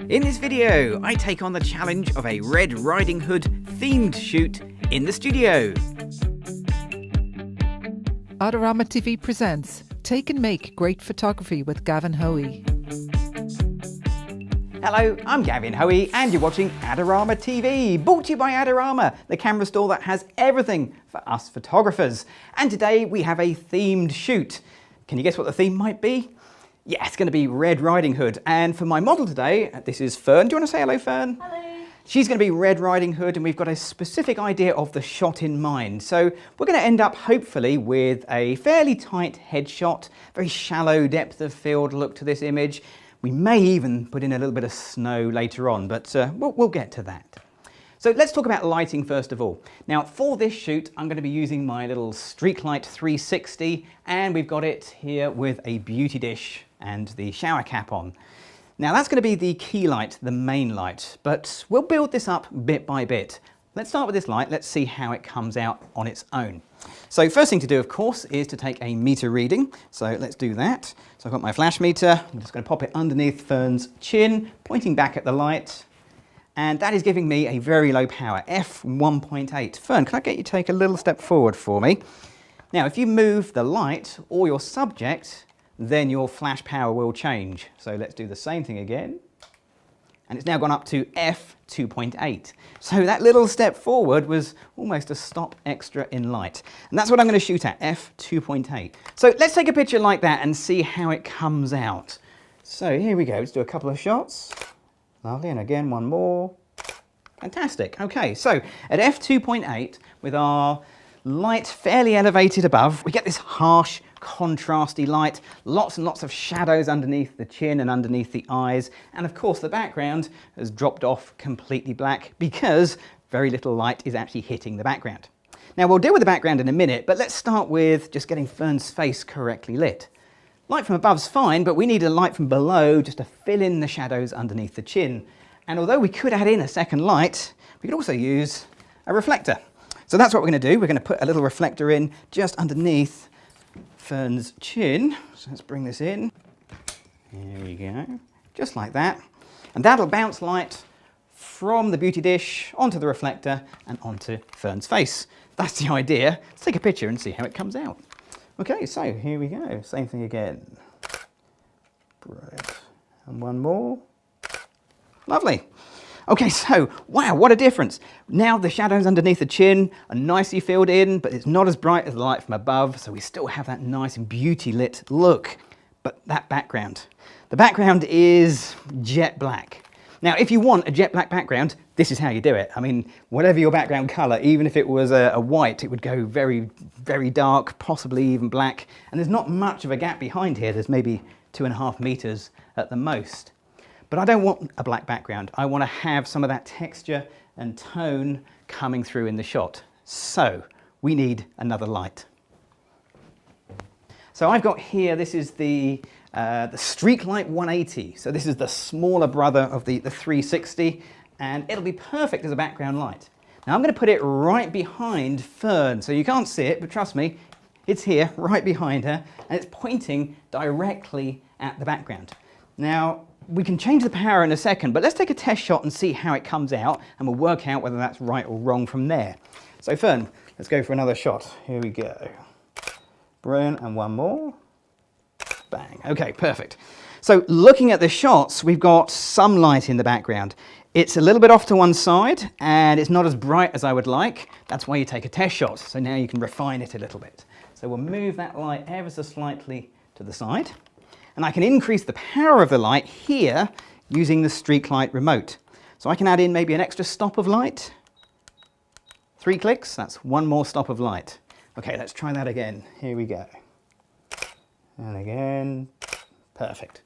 In this video, I take on the challenge of a Red Riding Hood themed shoot in the studio. AdoramaTV presents Take and Make Great Photography with Gavin Hoey. Hello, I'm Gavin Hoey and you're watching AdoramaTV, brought to you by Adorama, the camera store that has everything for us photographers. And today we have a themed shoot. Can you guess what the theme might be? Yeah, it's going to be Red Riding Hood. And for my model today, this is Fern. Do you want to say hello, Fern? Hello. She's going to be Red Riding Hood and we've got a specific idea of the shot in mind. So we're going to end up hopefully with a fairly tight headshot, very shallow depth of field look to this image. We may even put in a little bit of snow later on, but we'll get to that. So let's talk about lighting first of all. Now for this shoot, I'm going to be using my little Streetlight 360 and we've got it here with a beauty dish and the shower cap on. Now that's going to be the key light, the main light, but we'll build this up bit by bit. Let's start with this light. Let's see how it comes out on its own. So first thing to do, of course, is to take a meter reading. So let's do that. So I've got my flash meter. I'm just going to pop it underneath Fern's chin, pointing back at the light. And that is giving me a very low power, f1.8. Fern, can I get you to take a little step forward for me? Now, if you move the light or your subject, then your flash power will change. So let's do the same thing again. And it's now gone up to f2.8. So that little step forward was almost a stop extra in light. And that's what I'm going to shoot at, f2.8. So let's take a picture like that and see how it comes out. So here we go, let's do a couple of shots. Lovely, and again, one more. Fantastic. Okay, so at f2.8, with our light fairly elevated above, we get this harsh, contrasty light, lots and lots of shadows underneath the chin and underneath the eyes, and of course the background has dropped off completely black because very little light is actually hitting the background. Now we'll deal with the background in a minute, but let's start with just getting Fern's face correctly lit. Light from above's fine, but we need a light from below just to fill in the shadows underneath the chin. And although we could add in a second light, we could also use a reflector. So that's what we're going to do. We're going to put a little reflector in just underneath Fern's chin. So let's bring this in. There we go. Just like that. And that'll bounce light from the beauty dish onto the reflector and onto Fern's face. That's the idea. Let's take a picture and see how it comes out. Okay, so here we go. Same thing again. Brilliant. And one more. Lovely. Okay, so wow, what a difference. Now the shadows underneath the chin are nicely filled in, but it's not as bright as the light from above, so we still have that nice and beauty lit look. But that background, the background is jet black. Now, if you want a jet black background, this is how you do it. I mean, whatever your background color, even if it was a white, it would go very, very dark, possibly even black. And there's not much of a gap behind here. There's maybe 2.5 meters at the most. But I don't want a black background. I want to have some of that texture and tone coming through in the shot. So we need another light. So I've got here, this is the Streetlight 180. So this is the smaller brother of the 360, and it'll be perfect as a background light. Now I'm going to put it right behind Fern, so you can't see it, but trust me, it's here, right behind her, and it's pointing directly at the background. Now, we can change the power in a second, but let's take a test shot and see how it comes out, and we'll work out whether that's right or wrong from there. So Fern, let's go for another shot. Here we go. Brilliant, and one more. Bang. Okay, perfect. So looking at the shots, we've got some light in the background. It's a little bit off to one side, and it's not as bright as I would like. That's why you take a test shot, so now you can refine it a little bit. So we'll move that light ever so slightly to the side. And I can increase the power of the light here using the Streetlight remote. So I can add in maybe an extra stop of light. 3 clicks, that's one more stop of light. Okay, let's try that again. Here we go. And again, perfect.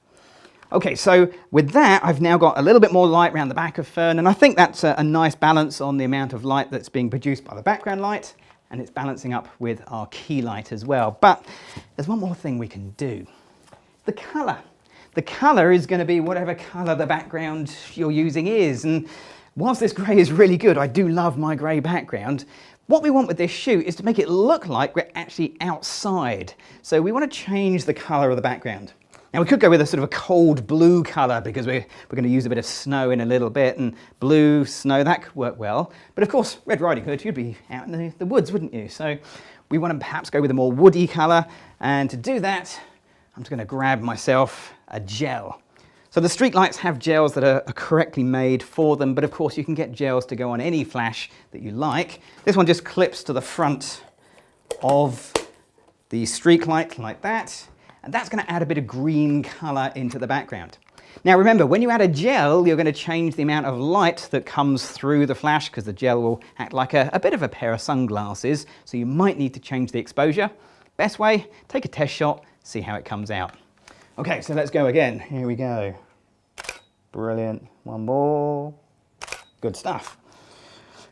Okay, so with that, I've now got a little bit more light around the back of Fern, and I think that's a nice balance on the amount of light that's being produced by the background light, and it's balancing up with our key light as well. But there's one more thing we can do. The colour. The colour is going to be whatever colour the background you're using is. And whilst this grey is really good, I do love my grey background, what we want with this shoot is to make it look like we're actually outside. So we want to change the colour of the background. Now we could go with a sort of a cold blue colour because we're going to use a bit of snow in a little bit, and blue, snow, that could work well. But of course, Red Riding Hood, you'd be out in the woods, wouldn't you? So we want to perhaps go with a more woody colour, and to do that, I'm just going to grab myself a gel. So the street lights have gels that are correctly made for them, but of course you can get gels to go on any flash that you like. This one just clips to the front of the street light like that, and that's going to add a bit of green colour into the background. Now remember, when you add a gel, you're going to change the amount of light that comes through the flash because the gel will act like a bit of a pair of sunglasses, so you might need to change the exposure. Best way, take a test shot, see how it comes out. Okay, so let's go again. Here we go. Brilliant. One more. Good stuff.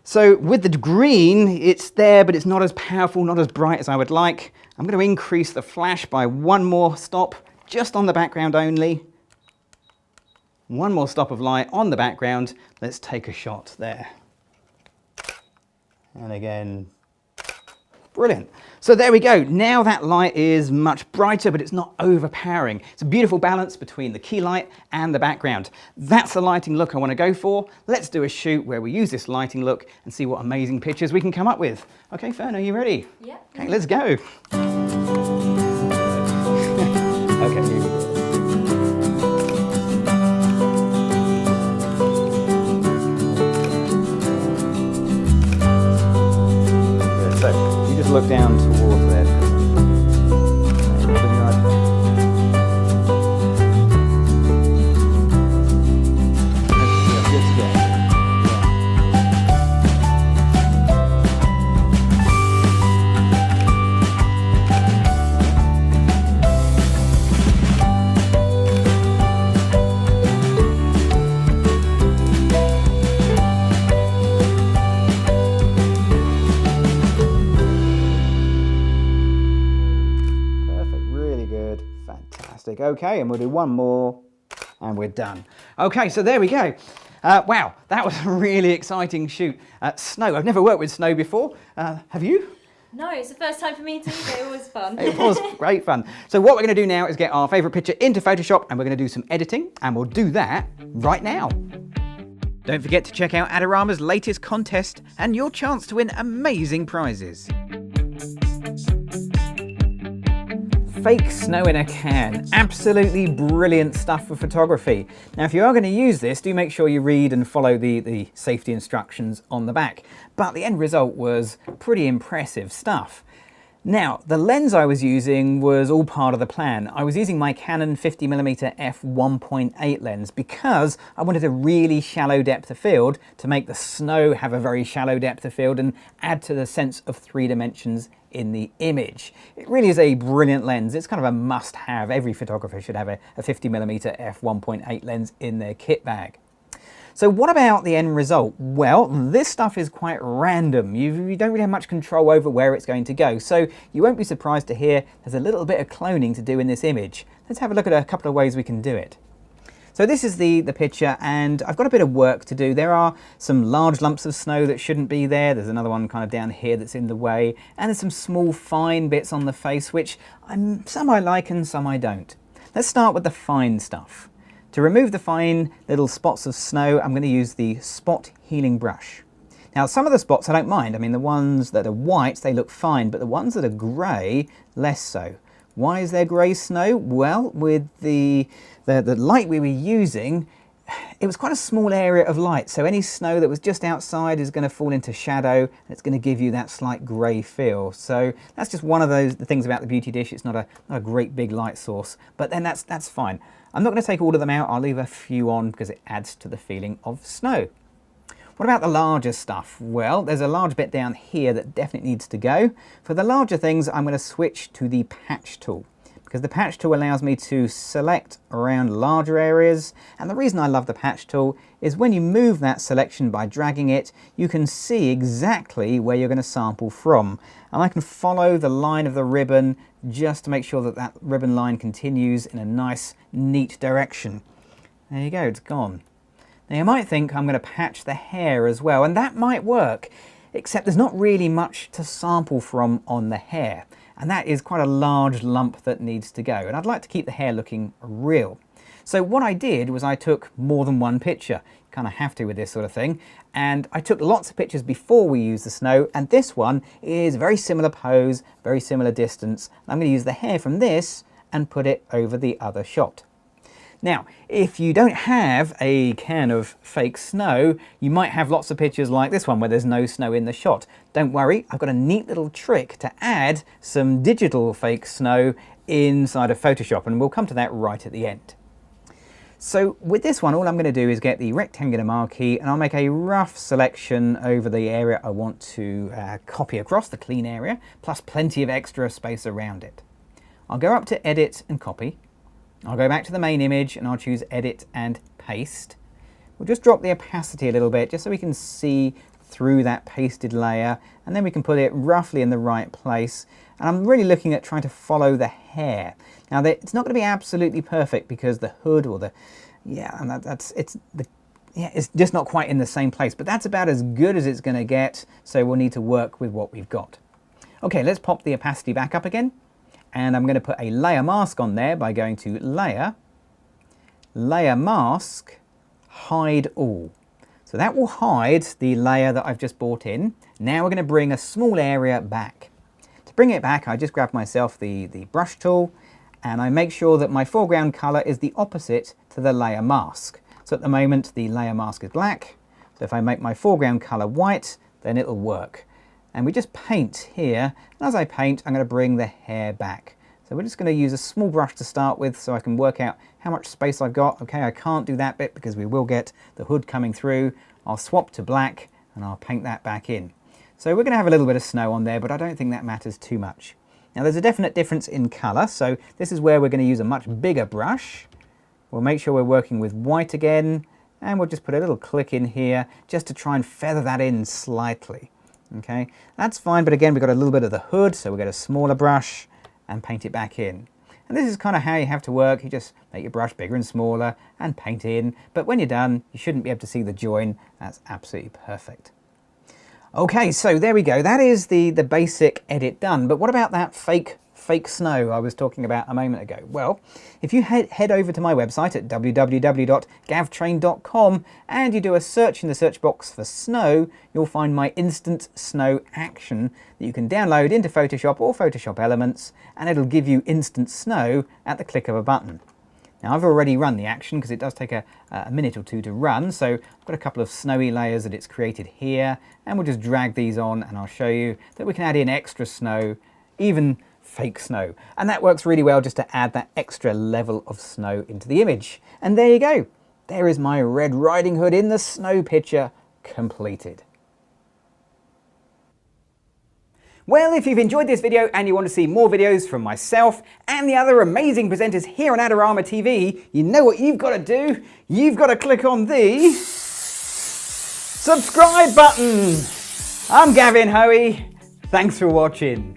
So with the green, it's there, but it's not as powerful, not as bright as I would like. I'm going to increase the flash by one more stop, just on the background only. One more stop of light on the background. Let's take a shot there. And again, brilliant. So there we go. Now that light is much brighter, but it's not overpowering. It's a beautiful balance between the key light and the background. That's the lighting look I want to go for. Let's do a shoot where we use this lighting look and see what amazing pictures we can come up with. Okay, Fern, are you ready? Yeah. Okay, let's go. Okay, here we go. So you just look down towards there. Okay, and we'll do one more and we're done. Okay, so there we go. Wow, that was a really exciting shoot. Snow, I've never worked with snow before. Have you? No, it's the first time for me too, but it was fun. It was great fun. So what we're going to do now is get our favourite picture into Photoshop, and we're going to do some editing, and we'll do that right now. Don't forget to check out Adorama's latest contest and your chance to win amazing prizes. Fake snow in a can. Absolutely brilliant stuff for photography. Now if you are going to use this, do make sure you read and follow the safety instructions on the back. But the end result was pretty impressive stuff. Now, the lens I was using was all part of the plan. I was using my Canon 50mm f1.8 lens because I wanted a really shallow depth of field to make the snow have a very shallow depth of field and add to the sense of 3 dimensions in the image. It really is a brilliant lens. It's kind of a must-have. Every photographer should have a 50mm f1.8 lens in their kit bag. So what about the end result? Well, this stuff is quite random. You don't really have much control over where it's going to go. So you won't be surprised to hear there's a little bit of cloning to do in this image. Let's have a look at a couple of ways we can do it. So this is the picture, and I've got a bit of work to do. There are some large lumps of snow that shouldn't be there. There's another one kind of down here that's in the way. And there's some small fine bits on the face, which some I like and some I don't. Let's start with the fine stuff. To remove the fine little spots of snow, I'm going to use the spot healing brush. Now some of the spots I don't mind. I mean, the ones that are white, they look fine, but the ones that are grey, less so. Why is there grey snow? Well, with the light we were using, it was quite a small area of light, so any snow that was just outside is going to fall into shadow, and it's going to give you that slight grey feel. So that's just one of the things about the Beauty Dish. It's not a great big light source, but then that's fine. I'm not going to take all of them out. I'll leave a few on because it adds to the feeling of snow. What about the larger stuff? Well, there's a large bit down here that definitely needs to go. For the larger things, I'm going to switch to the patch tool, because the patch tool allows me to select around larger areas. And the reason I love the patch tool is when you move that selection by dragging it, you can see exactly where you're going to sample from. And I can follow the line of the ribbon just to make sure that that ribbon line continues in a nice, neat direction. There you go, it's gone. Now you might think I'm going to patch the hair as well, and that might work, except there's not really much to sample from on the hair. and that is quite a large lump that needs to go, and I'd like to keep the hair looking real. So what I did was I took more than one picture. You kind of have to with this sort of thing, and I took lots of pictures before we used the snow, and this one is a very similar pose, very similar distance. I'm going to use the hair from this and put it over the other shot. Now, if you don't have a can of fake snow, you might have lots of pictures like this one where there's no snow in the shot. Don't worry, I've got a neat little trick to add some digital fake snow inside of Photoshop, and we'll come to that right at the end. So with this one, all I'm going to do is get the rectangular marquee, and I'll make a rough selection over the area I want to copy across, the clean area, plus plenty of extra space around it. I'll go up to Edit and Copy. I'll go back to the main image and I'll choose Edit and Paste. We'll just drop the opacity a little bit just so we can see through that pasted layer, and then we can put it roughly in the right place. And I'm really looking at trying to follow the hair. Now it's not going to be absolutely perfect because the hood or the, it's just not quite in the same place, but that's about as good as it's going to get, so we'll need to work with what we've got. Okay, let's pop the opacity back up again. And I'm going to put a layer mask on there by going to Layer, Layer Mask, Hide All. So that will hide the layer that I've just brought in. Now we're going to bring a small area back. To bring it back, I just grab myself the brush tool, and I make sure that my foreground color is the opposite to the layer mask. So at the moment, the layer mask is black. So if I make my foreground color white, then it'll work. And we just paint here, and as I paint, I'm going to bring the hair back. So we're just going to use a small brush to start with so I can work out how much space I've got. Okay, I can't do that bit because we will get the hood coming through. I'll swap to black and I'll paint that back in. So we're going to have a little bit of snow on there, but I don't think that matters too much. Now there's a definite difference in color, so this is where we're going to use a much bigger brush. We'll make sure we're working with white again, and we'll just put a little click in here just to try and feather that in slightly. Okay, that's fine, but again we've got a little bit of the hood, so we'll get a smaller brush and paint it back in. And this is kind of how you have to work. You just make your brush bigger and smaller and paint in, but when you're done you shouldn't be able to see the join. That's absolutely perfect. Okay, so there we go, that is the basic edit done. But what about that fake snow I was talking about a moment ago? Well, if you head over to my website at www.gavtrain.com and you do a search in the search box for snow, you'll find my instant snow action that you can download into Photoshop or Photoshop Elements, and it'll give you instant snow at the click of a button. Now I've already run the action because it does take a minute or two to run, so I've got a couple of snowy layers that it's created here, and we'll just drag these on and I'll show you that we can add in extra snow, even fake snow. And that works really well just to add that extra level of snow into the image. And there you go. There is my Red Riding Hood in the snow picture completed. Well, if you've enjoyed this video and you want to see more videos from myself and the other amazing presenters here on AdoramaTV, you know what you've got to do? You've got to click on the subscribe button. I'm Gavin Hoey. Thanks for watching.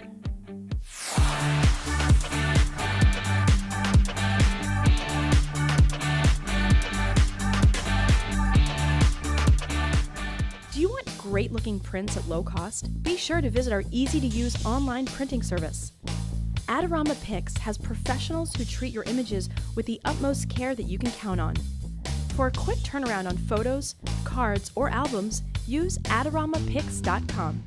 Great looking prints at low cost? Be sure to visit our easy to use online printing service. Adorama Pix has professionals who treat your images with the utmost care that you can count on. For a quick turnaround on photos, cards, or albums, use AdoramaPix.com.